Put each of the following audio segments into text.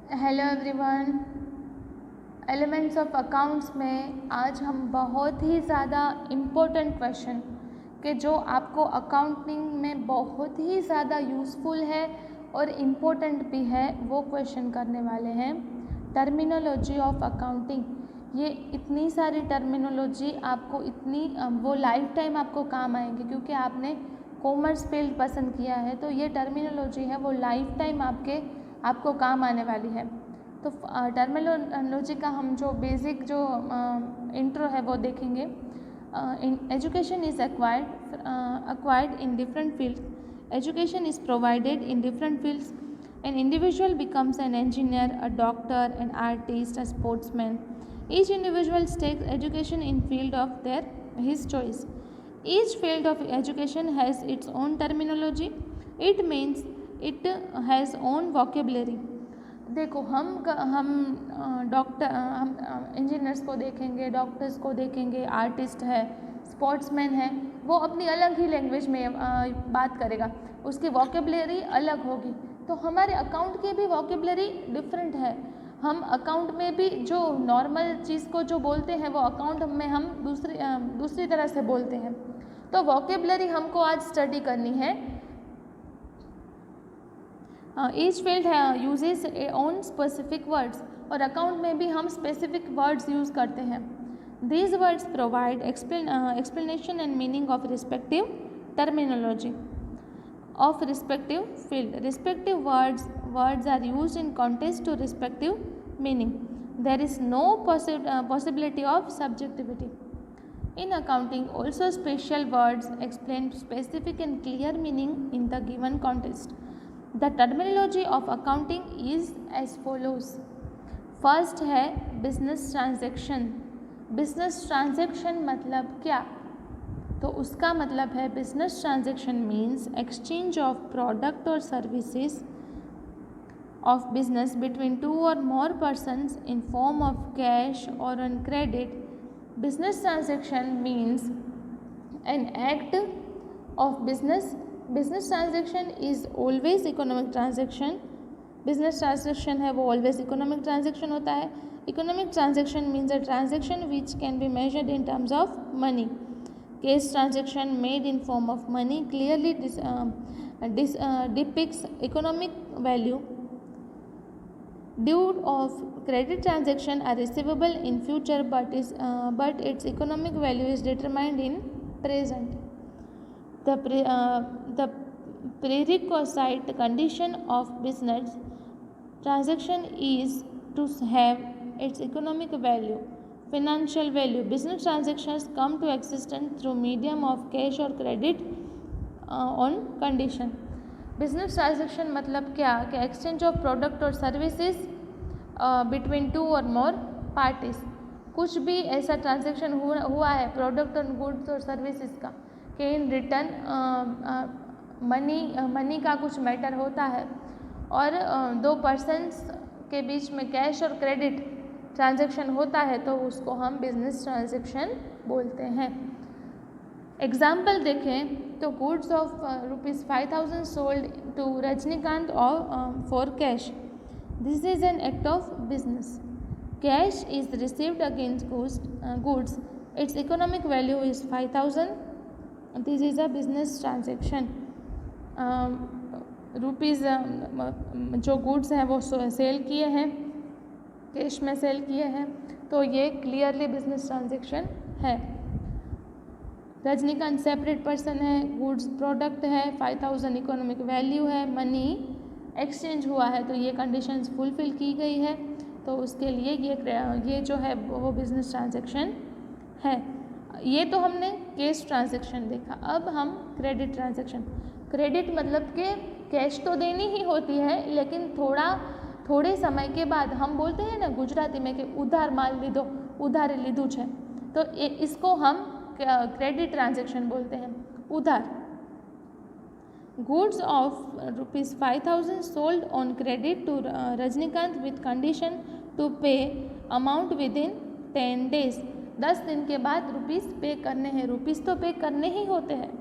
Hello everyone. Elements of accounts में आज हम बहुत ही ज़्यादा इम्पोर्टेंट क्वेश्चन कि जो आपको अकाउंटिंग में बहुत ही ज़्यादा यूज़फुल है और इम्पोर्टेंट भी है वो क्वेश्चन करने वाले हैं। टर्मिनोलॉजी ऑफ अकाउंटिंग, ये इतनी सारी टर्मिनोलॉजी आपको वो लाइफ टाइम आपको काम आएंगी क्योंकि आपने कॉमर्स फील्ड पसंद किया है, तो ये टर्मिनोलॉजी है वो लाइफ टाइम आपको काम आने वाली है। तो टर्मिनोलॉजी का हम जो बेसिक जो इंट्रो है वो देखेंगे। Education is acquired in different fields. Education is provided in different fields. An individual becomes an engineer, a doctor, an artist, a sportsman. Each individual takes education in field of his choice. Each field of education has its own terminology. It means it has own vocabulary. देखो, हम engineers को देखेंगे, doctors को देखेंगे, artist है, sportsman है, वो अपनी अलग ही लैंग्वेज में बात करेगा, उसकी वोकेबलरी अलग होगी। तो हमारे अकाउंट की भी वोकेबलरी डिफरेंट है। हम अकाउंट में भी जो नॉर्मल चीज़ को जो बोलते हैं वो अकाउंट में हम दूसरी तरह से बोलते हैं। तो वोकेबलरी हमको आज स्टडी करनी है। Each field uses own specific words, और अकाउंट में भी हम स्पेसिफिक वर्ड्स यूज़ करते हैं। These words provide explanation and meaning of respective terminology of respective field. Respective words are used in context to respective meaning. There is no possibility of subjectivity. In accounting, also special words explain specific and clear meaning in the given context. The terminology of accounting is as follows. First है business transaction. Business transaction मतलब क्या? तो उसका मतलब है business transaction means exchange of product और services of business between two और more persons in form of cash और on credit. Business transaction means an act of business. Business transaction is always economic transaction. Business transaction है वो always economic transaction होता है. Economic transaction means a transaction which can be measured in terms of money. Cash transaction made in form of money clearly depicts economic value. Due of credit transaction are receivable in future, but its economic value is determined in present. The prerequisite condition of business transaction is to have its economic value. Financial value. Business transactions come to existence through medium of cash or credit on condition. Business transaction मतलब क्या कि exchange of product और services between two or more parties. कुछ भी ऐसा transaction हुआ है product और गुड्स और सर्विसेज का कि इन रिटर्न मनी का कुछ मैटर होता है और दो पर्सन्स के बीच में कैश और क्रेडिट ट्रांजैक्शन होता है, तो उसको हम बिजनेस ट्रांजैक्शन बोलते हैं। एग्जाम्पल देखें तो goods of ₹5,000 sold to Rajinikanth for cash. This is an act of business. Cash is received against goods. Its economic value is 5,000. This is a business transaction. जो गुड्स हैं वो सेल किए हैं, cash में सेल किए हैं, तो ये क्लियरली बिजनेस ट्रांजैक्शन है. रजनीकांत सेपरेट पर्सन है, गुड्स प्रोडक्ट है, 5,000 इकोनॉमिक वैल्यू है, मनी एक्सचेंज हुआ है, तो ये कंडीशंस फुलफिल की गई है, तो उसके लिए ये जो है वो बिजनेस ट्रांजैक्शन है. ये तो हमने कैश ट्रांजैक्शन देखा. अब हम क्रेडिट ट्रांजैक्शन. क्रेडिट मतलब कि कैश तो देनी ही होती है, लेकिन थोड़े समय के बाद हम बोलते हैं ना गुजराती में कि उधार माल लीधो, उधार लीधुं छे, तो इसको हम क्रेडिट ट्रांजैक्शन बोलते हैं, उधार. Goods of ₹5,000 sold on credit to Rajinikanth with condition to pay amount within 10 days. 10 दिन के बाद रुपीज़ पे करने हैं. रुपीज़ तो पे करने ही होते हैं.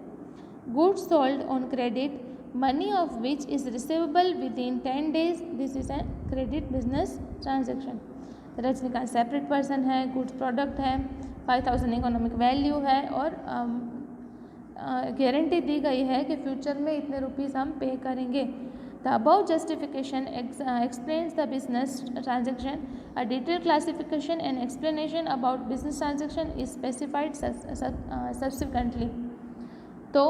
Goods sold on credit money of which is receivable within 10 days. This is a credit business transaction. Rajinikanth separate person है, गुड्स प्रोडक्ट है, 5000 इकोनॉमिक वैल्यू है और गारंटी दी गई है कि फ्यूचर में इतने रुपीज़ हम पे करेंगे. The above justification explains the business transaction. A detailed classification and explanation about business transaction is specified subsequently. तो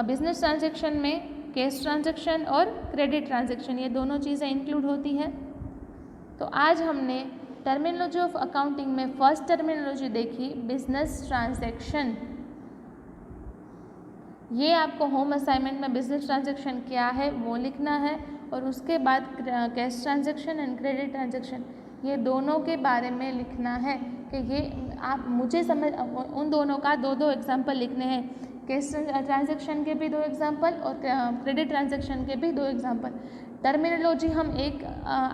बिजनेस ट्रांजेक्शन में कैश ट्रांजेक्शन और क्रेडिट ट्रांजेक्शन ये दोनों चीज़ें इंक्लूड होती हैं. तो आज हमने टर्मिनोलॉजी ऑफ अकाउंटिंग में फर्स्ट टर्मिनोलॉजी देखी बिजनेस ट्रांजेक्शन. ये आपको होम असाइनमेंट में बिजनेस ट्रांजेक्शन क्या है वो लिखना है और उसके बाद cash transaction and credit transaction ये दोनों के बारे में लिखना है कि ये आप मुझे समझ उन दोनों का दो एग्जाम्पल लिखने हैं. कैश ट्रांजेक्शन के भी 2 एग्जाम्पल और क्रेडिट ट्रांजेक्शन के भी 2 एग्जाम्पल. टर्मिनोलॉजी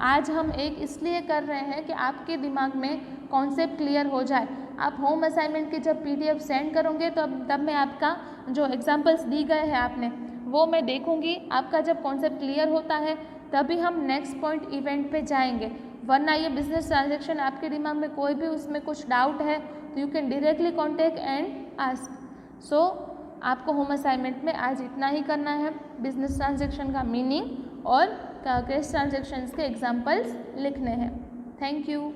आज हम इसलिए कर रहे हैं कि आपके दिमाग में कॉन्सेप्ट क्लियर हो जाए. आप होम असाइनमेंट की जब PDF सेंड करोगे तो तब मैं आपका जो एग्जाम्पल्स दी गए हैं आपने वो मैं देखूंगी. आपका जब कॉन्सेप्ट क्लियर होता है तभी हम नेक्स्ट पॉइंट इवेंट पे जाएंगे. वरना ये बिजनेस ट्रांजेक्शन आपके दिमाग में कोई भी उसमें कुछ डाउट है तो you can directly contact and ask. So आपको होम असाइनमेंट में आज इतना ही करना है. बिजनेस ट्रांजेक्शन का मीनिंग और कैश ट्रांजेक्शन्स के एग्जाम्पल्स लिखने हैं. Thank you.